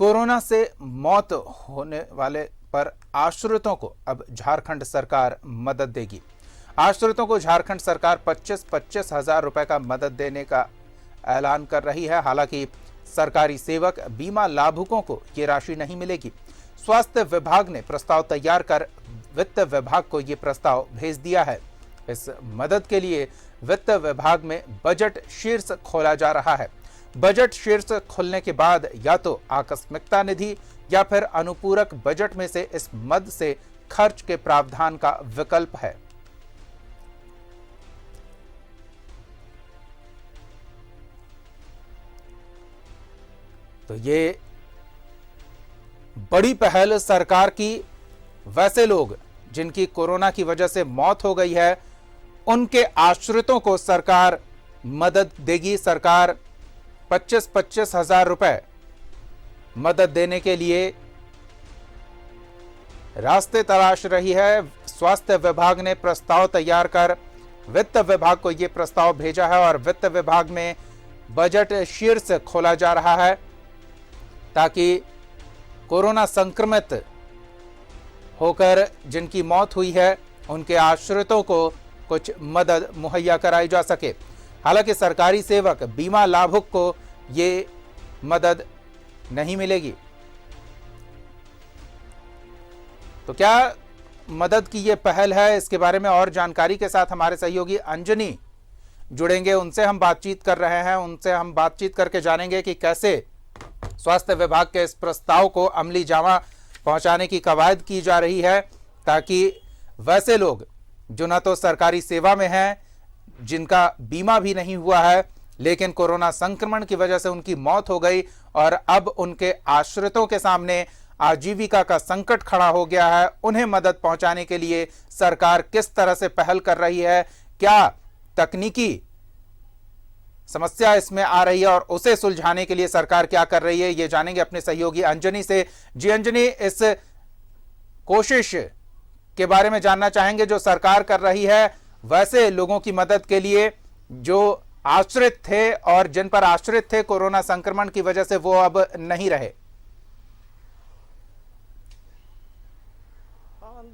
Corona से मौत होने वाले पर आश्रितों को अब झारखंड सरकार मदद देगी। आश्रितों को झारखंड सरकार 25-25 हजार रुपए का मदद देने का ऐलान कर रही है। हालांकि सरकारी सेवक बीमा लाभुकों को ये राशि नहीं मिलेगी। स्वास्थ्य विभाग ने प्रस्ताव तैयार कर वित्त विभाग को ये प्रस्ताव भेज दिया है। इस मदद के लिए वित्त विभाग में बजट शीर्ष खोला जा रहा है। बजट शीर्ष खुलने के बाद या तो आकस्मिकता निधि या फिर अनुपूरक बजट में से इस मद से खर्च के प्रावधान का विकल्प है। तो ये बड़ी पहल सरकार की वैसे लोग जिनकी कोरोना की वजह से मौत हो गई है उनके आश्रितों को सरकार मदद देगी। सरकार 25-25 हजार रुपए मदद देने के लिए रास्ते तलाश रही है। स्वास्थ्य विभाग ने प्रस्ताव तैयार कर वित्त विभाग को यह प्रस्ताव भेजा है और वित्त विभाग में बजट शीर्ष खोला जा रहा है ताकि कोरोना संक्रमित होकर जिनकी मौत हुई है उनके आश्रितों को कुछ मदद मुहैया कराई जा सके। हालांकि सरकारी सेवक बीमा लाभुक को ये मदद नहीं मिलेगी। तो क्या मदद की ये पहल है, इसके बारे में और जानकारी के साथ हमारे सहयोगी अंजनी जुड़ेंगे। उनसे हम बातचीत कर रहे हैं, उनसे हम बातचीत करके जानेंगे कि कैसे स्वास्थ्य विभाग के इस प्रस्ताव को अमली जामा पहुंचाने की कवायद की जा रही है ताकि वैसे लोग जो न तो सरकारी सेवा में हैं, जिनका बीमा भी नहीं हुआ है लेकिन कोरोना संक्रमण की वजह से उनकी मौत हो गई और अब उनके आश्रितों के सामने आजीविका का संकट खड़ा हो गया है, उन्हें मदद पहुंचाने के लिए सरकार किस तरह से पहल कर रही है, क्या तकनीकी समस्या इसमें आ रही है और उसे सुलझाने के लिए सरकार क्या कर रही है, ये जानेंगे अपने सहयोगी अंजनी से। जी अंजनी, इस कोशिश के बारे में जानना चाहेंगे जो सरकार कर रही है वैसे लोगों की मदद के लिए जो आश्रित थे और जिन पर आश्रित थे कोरोना संक्रमण की वजह से वो अब नहीं रहे।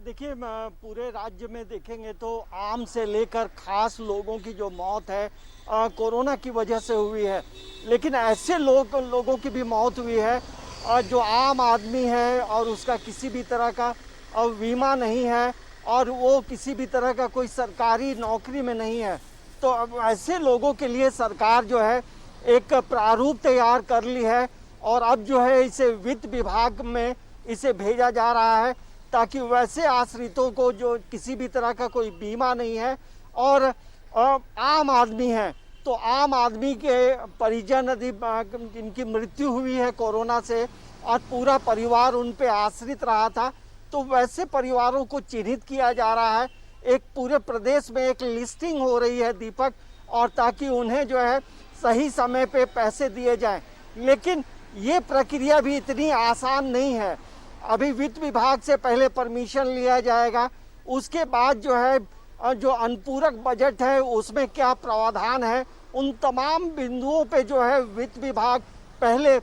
देखिए, पूरे राज्य में देखेंगे तो आम से लेकर खास लोगों की जो मौत है कोरोना की वजह से हुई है, लेकिन ऐसे लोगों की भी मौत हुई है जो आम आदमी है और उसका किसी भी तरह का बीमा नहीं है और वो किसी भी तरह का कोई सरकारी नौकरी में नहीं है। तो अब ऐसे लोगों के लिए सरकार जो है एक प्रारूप तैयार कर ली है और अब जो है इसे वित्त विभाग में इसे भेजा जा रहा है ताकि वैसे आश्रितों को जो किसी भी तरह का कोई बीमा नहीं है और आम आदमी है, तो आम आदमी के परिजन यदि जिनकी मृत्यु हुई है कोरोना से और पूरा परिवार उन पे आश्रित रहा था, तो वैसे परिवारों को चिन्हित किया जा रहा है। एक पूरे प्रदेश में एक लिस्टिंग हो रही है दीपक, और ताकि उन्हें जो है सही समय पे पैसे दिए जाएं। लेकिन ये प्रक्रिया भी इतनी आसान नहीं है। अभी वित्त विभाग से पहले परमिशन लिया जाएगा, उसके बाद जो है जो अनुपूरक बजट है उसमें क्या प्रावधान है, उन तमाम बिंदुओं पे जो है वित्त विभाग पहले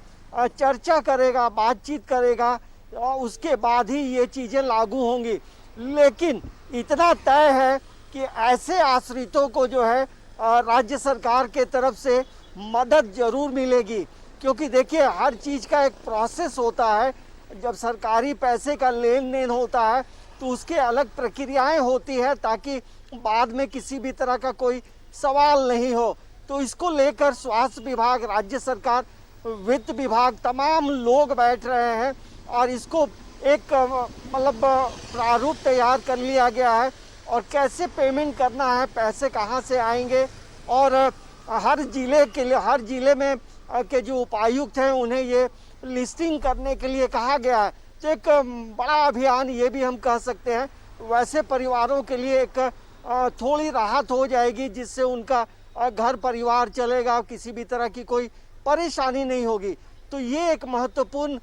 चर्चा करेगा, बातचीत करेगा और उसके बाद ही ये चीज़ें लागू होंगी। लेकिन इतना तय है कि ऐसे आश्रितों को जो है राज्य सरकार के तरफ से मदद जरूर मिलेगी, क्योंकि देखिए हर चीज़ का एक प्रोसेस होता है। जब सरकारी पैसे का लेन देन होता है तो उसके अलग प्रक्रियाएं होती है ताकि बाद में किसी भी तरह का कोई सवाल नहीं हो। तो इसको लेकर स्वास्थ्य विभाग, राज्य सरकार, वित्त विभाग, तमाम लोग बैठ रहे हैं और इसको एक मतलब प्रारूप तैयार कर लिया गया है और कैसे पेमेंट करना है, पैसे कहां से आएंगे और हर जिले के लिए, हर जिले में के जो उपायुक्त हैं उन्हें ये लिस्टिंग करने के लिए कहा गया है। तो एक बड़ा अभियान ये भी हम कह सकते हैं, वैसे परिवारों के लिए एक थोड़ी राहत हो जाएगी जिससे उनका घर परिवार चलेगा, किसी भी तरह की कोई परेशानी नहीं होगी। तो ये एक महत्वपूर्ण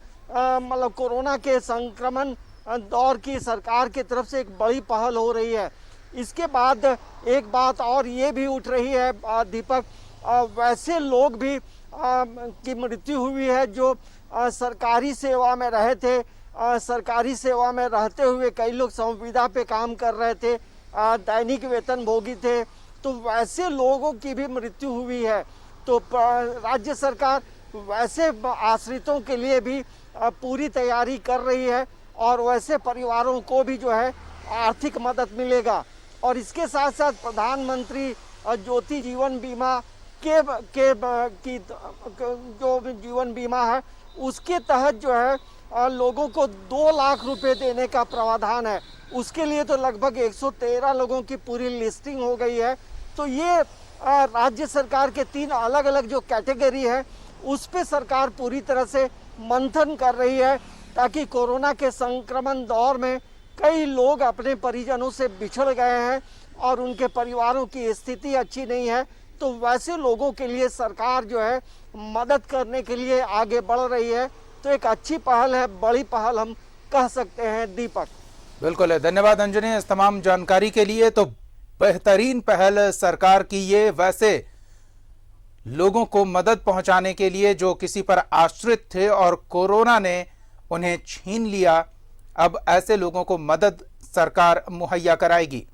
मतलब कोरोना के संक्रमण दौर की सरकार की तरफ से एक बड़ी पहल हो रही है। इसके बाद एक बात और ये भी उठ रही है दीपक, वैसे लोग भी की मृत्यु हुई है जो सरकारी सेवा में रहे थे, सरकारी सेवा में रहते हुए कई लोग संविदा पे काम कर रहे थे, दैनिक वेतन भोगी थे, तो वैसे लोगों की भी मृत्यु हुई है। तो राज्य सरकार वैसे आश्रितों के लिए भी पूरी तैयारी कर रही है और वैसे परिवारों को भी जो है आर्थिक मदद मिलेगा। और इसके साथ साथ प्रधानमंत्री ज्योति जीवन बीमा की जो जीवन बीमा है उसके तहत जो है लोगों को 2 लाख रुपए देने का प्रावधान है। उसके लिए तो लगभग 113 लोगों की पूरी लिस्टिंग हो गई है। तो ये राज्य सरकार के 3 अलग अलग जो कैटेगरी है उस पे सरकार पूरी तरह से मंथन कर रही है, ताकि कोरोना के संक्रमण दौर में कई लोग अपने परिजनों से बिछड़ गए हैं और उनके परिवारों की स्थिति अच्छी नहीं है, तो वैसे लोगों के लिए सरकार जो है मदद करने के लिए आगे बढ़ रही है। तो एक अच्छी पहल है, बड़ी पहल हम कह सकते हैं। दीपक, बिल्कुल है, धन्यवाद अंजनी इस तमाम जानकारी के लिए। तो बेहतरीन पहल सरकार की ये, वैसे लोगों को मदद पहुंचाने के लिए जो किसी पर आश्रित थे और कोरोना ने उन्हें छीन लिया, अब ऐसे लोगों को मदद सरकार मुहैया कराएगी।